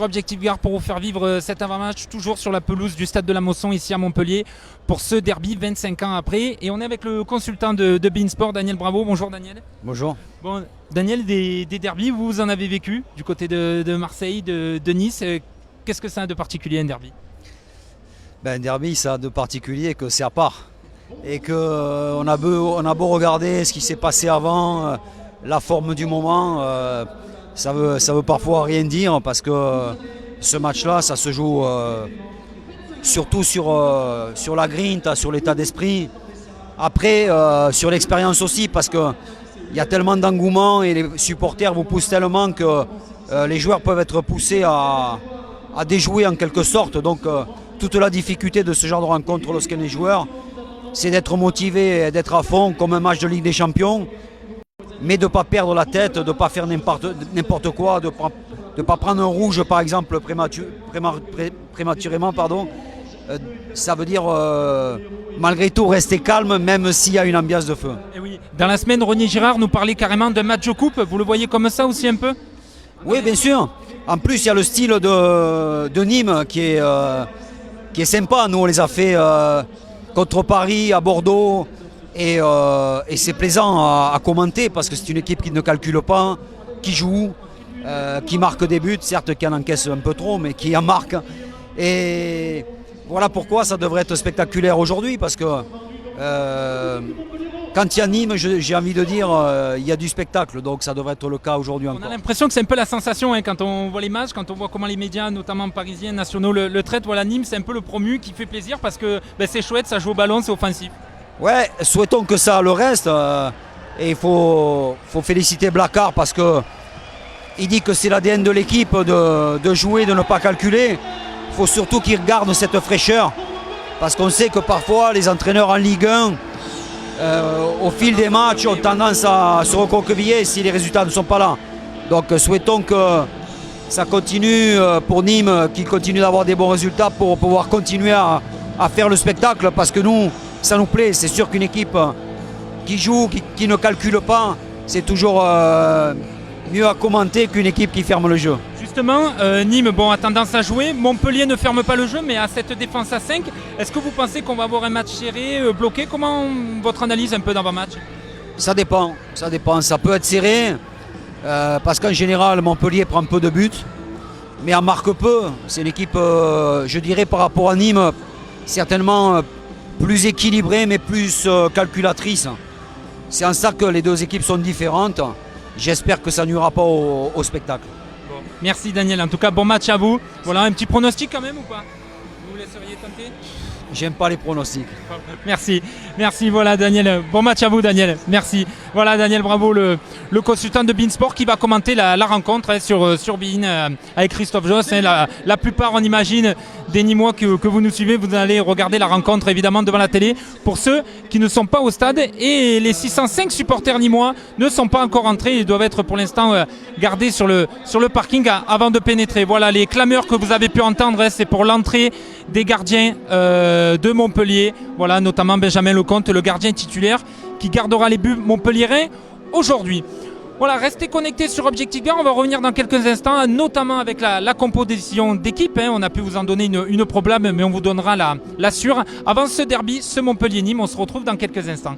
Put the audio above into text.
Objectif Gare pour vous faire vivre cet avant-match toujours sur la pelouse du stade de la Mosson ici à Montpellier pour ce derby 25 ans après. Et on est avec le consultant de beIN Sport, Daniel Bravo. Bonjour Daniel. Bonjour. Bon, Daniel, des derbys, vous en avez vécu du côté de Marseille, de Nice. Qu'est-ce que ça a de particulier un derby? Un derby, ça a de particulier que c'est à part. Et qu'on a beau regarder ce qui s'est passé avant, la forme du moment, ça veut parfois rien dire parce que ce match-là, ça se joue surtout sur la grinta, sur l'état d'esprit. Après, sur l'expérience aussi, parce qu'il y a tellement d'engouement et les supporters vous poussent tellement que les joueurs peuvent être poussés à déjouer en quelque sorte. Donc toute la difficulté de ce genre de rencontre lorsqu'on est joueur, c'est d'être motivé et d'être à fond comme un match de Ligue des Champions, mais de ne pas perdre la tête, de ne pas faire n'importe quoi, de ne pas prendre un rouge par exemple prématurément. Ça veut dire malgré tout rester calme même s'il y a une ambiance de feu. Et oui. Dans la semaine, René Girard nous parlait carrément d'un match de coupe. Vous le voyez comme ça aussi un peu? Oui, bien sûr. En plus, il y a le style de Nîmes qui est sympa. Nous, on les a fait contre Paris, à Bordeaux. Et c'est plaisant à commenter parce que c'est une équipe qui ne calcule pas, qui joue, qui marque des buts, certes qui en encaisse un peu trop, mais qui en marque. Et voilà pourquoi ça devrait être spectaculaire aujourd'hui, parce que quand il y a Nîmes, j'ai envie de dire, il y a du spectacle, donc ça devrait être le cas aujourd'hui encore. On a l'impression que c'est un peu la sensation quand on voit les matchs, quand on voit comment les médias, notamment parisiens, nationaux, le traitent. Voilà, Nîmes, c'est un peu le promu qui fait plaisir parce que c'est chouette, ça joue au ballon, c'est offensif. Ouais, souhaitons que ça le reste. Et il faut féliciter Blacard parce que il dit que c'est l'ADN de l'équipe de jouer, de ne pas calculer. Il faut surtout qu'il garde cette fraîcheur. Parce qu'on sait que parfois les entraîneurs en Ligue 1, au fil des matchs, ont tendance à se recroqueviller si les résultats ne sont pas là. Donc souhaitons que ça continue pour Nîmes, qu'il continue d'avoir des bons résultats pour pouvoir continuer à faire le spectacle. Parce que nous, ça nous plaît. C'est sûr qu'une équipe qui joue, qui ne calcule pas, c'est toujours mieux à commenter qu'une équipe qui ferme le jeu. Justement, Nîmes a tendance à jouer. Montpellier ne ferme pas le jeu, mais a cette défense à 5. Est-ce que vous pensez qu'on va avoir un match serré, bloqué? Comment votre analyse un peu dans vos matchs? Ça dépend. Ça peut être serré, parce qu'en général, Montpellier prend peu de buts, mais en marque peu. C'est une équipe, je dirais, par rapport à Nîmes, certainement plus équilibrée, mais plus calculatrice. C'est en ça que les deux équipes sont différentes. J'espère que ça nuira pas au spectacle. Bon. Merci Daniel, en tout cas bon match à vous. Voilà, un petit pronostic quand même ou pas? Vous vous laisseriez tenter? J'aime pas les pronostics. Merci, voilà Daniel. Bon match à vous Daniel, merci. Voilà Daniel Bravo, le consultant de beIN Sport qui va commenter la rencontre sur beIN avec Christophe Josse. La plupart, on imagine, des Nîmois que vous nous suivez, vous allez regarder la rencontre évidemment devant la télé. Pour ceux qui ne sont pas au stade, et les 605 supporters nîmois ne sont pas encore entrés, ils doivent être pour l'instant gardés sur le parking avant de pénétrer. Voilà, les clameurs que vous avez pu entendre, c'est pour l'entrée des gardiens de Montpellier, voilà, notamment Benjamin Lecomte, le gardien titulaire qui gardera les buts montpelliérains aujourd'hui. Voilà, restez connectés sur Objectif Gare, on va revenir dans quelques instants, notamment avec la composition d'équipe. On a pu vous en donner une probable, mais on vous donnera la sûre. Avant ce derby, ce Montpellier-Nîmes, on se retrouve dans quelques instants.